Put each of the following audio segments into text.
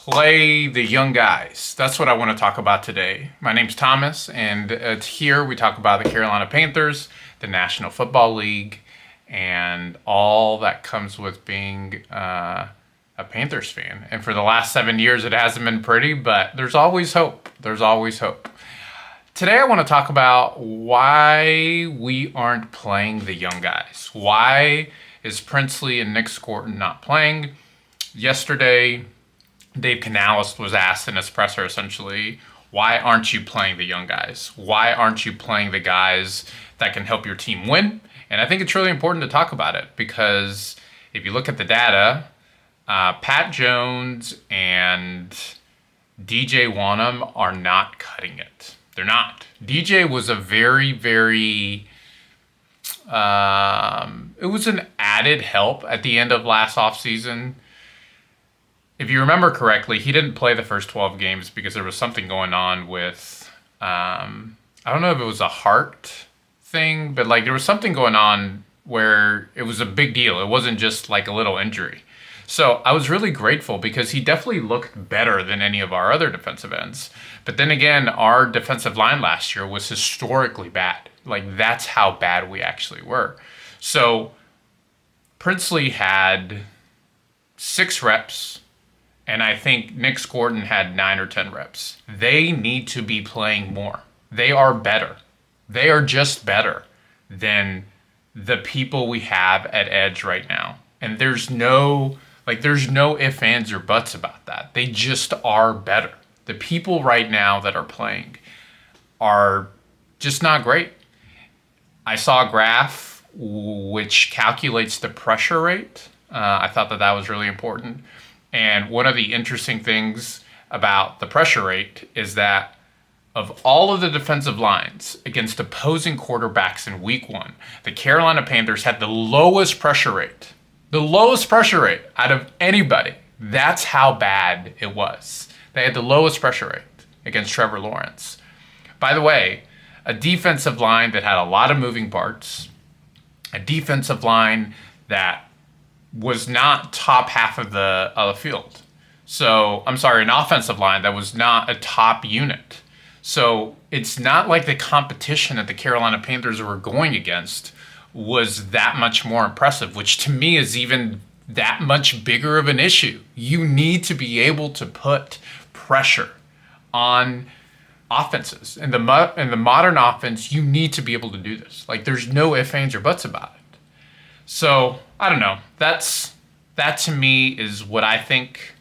play the young guys. That's what I want to talk about today. My name's Thomas, and here we talk about the Carolina Panthers, the National Football League, and all that comes with being a Panthers fan. And for the last 7 years, it hasn't been pretty, but there's always hope. There's always hope. Today, I want to talk about why we aren't playing the young guys. Why is Princely and Nick Scorton not playing? Yesterday, Dave Canales was asked in his presser, essentially, why aren't you playing the young guys? Why aren't you playing the guys that can help your team win? And I think it's really important to talk about it because if you look at the data, Pat Jones and DJ Wanham are not cutting it. They're not. DJ was a very, very... it was an added help at the end of last offseason. If you remember correctly, he didn't play the first 12 games because there was something going on with, I don't know if it was a heart thing, but like there was something going on where it was a big deal. It wasn't just like a little injury. So I was really grateful because he definitely looked better than any of our other defensive ends. But then again, our defensive line last year was historically bad. Like that's how bad we actually were. So Princely had 6 reps. And I think Nick Scorton had 9 or 10 reps. They need to be playing more. They are better. They are just better than the people we have at edge right now. And there's no ifs, ands, or buts about that. They just are better. The people right now that are playing are just not great. I saw a graph which calculates the pressure rate. I thought that was really important. And one of the interesting things about the pressure rate is that of all of the defensive lines against opposing quarterbacks in week 1, the Carolina Panthers had the lowest pressure rate. The lowest pressure rate out of anybody. That's how bad it was. They had the lowest pressure rate against Trevor Lawrence. By the way, a defensive line that had a lot of moving parts, a defensive line that was not top half of the field. So, I'm sorry, an offensive line that was not a top unit. So, it's not like the competition that the Carolina Panthers were going against was that much more impressive, which to me is even that much bigger of an issue. You need to be able to put pressure on offenses. In the modern offense, you need to be able to do this. Like, there's no ifs, ands, or buts about it. So, I don't know. That to me is what I think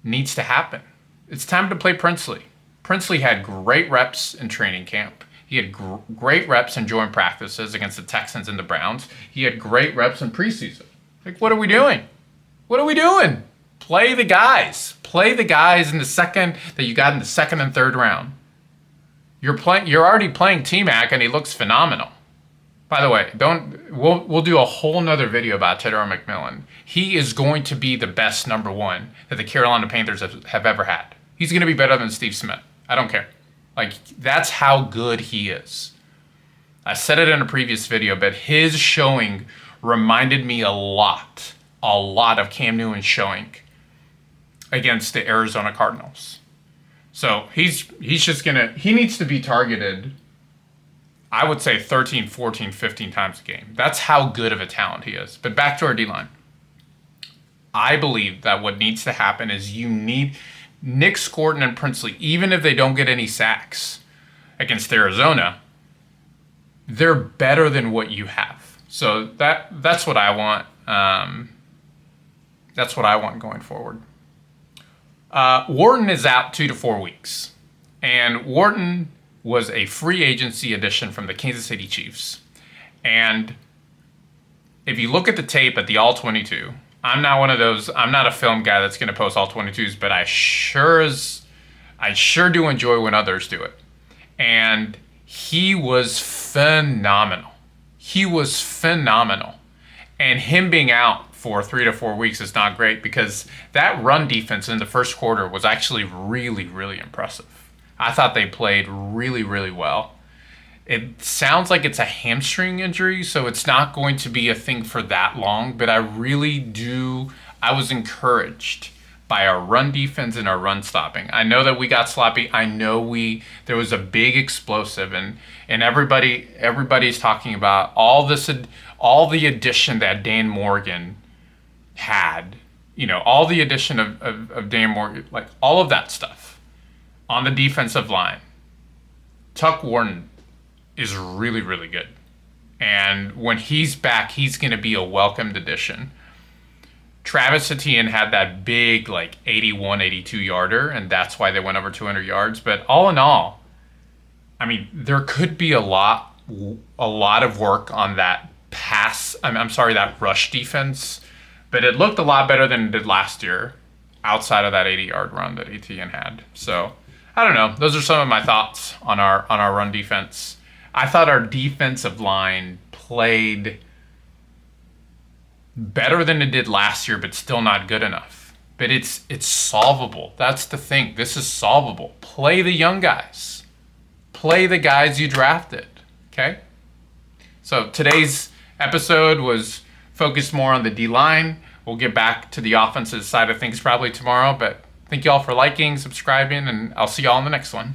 needs to happen. It's time to play Princely. Princely had great reps in training camp. He had great reps in joint practices against the Texans and the Browns. He had great reps in preseason. Like, what are we doing? What are we doing? Play the guys. Play the guys in the second that you got in the second and third round. You're already playing T-Mac and he looks phenomenal. By the way, we'll do a whole nother video about Tedero McMillan. He is going to be the best number 1 that the Carolina Panthers have ever had. He's going to be better than Steve Smith. I don't care. Like, that's how good he is. I said it in a previous video, but his showing reminded me a lot of Cam Newton's showing against the Arizona Cardinals. So he needs to be targeted, I would say 13, 14, 15 times a game. That's how good of a talent he is. But back to our D-line. I believe that what needs to happen is you need Nick Scorton and Princely, even if they don't get any sacks against Arizona, they're better than what you have. So that's what I want. That's what I want going forward. Wharton is out 2 to 4 weeks. And Wharton was a free agency addition from the Kansas City Chiefs. And if you look at the tape at the All-22, I'm not a film guy that's going to post All-22s, but I sure do enjoy when others do it. And he was phenomenal. He was phenomenal. And him being out for 3 to 4 weeks is not great because that run defense in the first quarter was actually really, really impressive. I thought they played really, really well. It sounds like it's a hamstring injury, so it's not going to be a thing for that long, but I was encouraged by our run defense and our run stopping. I know that we got sloppy. I know there was a big explosive, and everybody's talking about all the addition that Dan Morgan had. All the addition of Dan Morgan, like all of that stuff on the defensive line. Tuck Warden is really, really good. And when he's back, he's going to be a welcomed addition. Travis Etienne had that big, 81, 82 yarder, and that's why they went over 200 yards. But all in all, I mean, there could be a lot of work on that that rush defense. But it looked a lot better than it did last year, outside of that 80-yard run that Etienne had. So, I don't know. Those are some of my thoughts on our run defense. I thought our defensive line played better than it did last year, but still not good enough. But it's solvable. That's the thing. This is solvable. Play the young guys. Play the guys you drafted. Okay? So today's episode was focused more on the D-line. We'll get back to the offensive side of things probably tomorrow, but thank you all for liking, subscribing, and I'll see you all in the next one.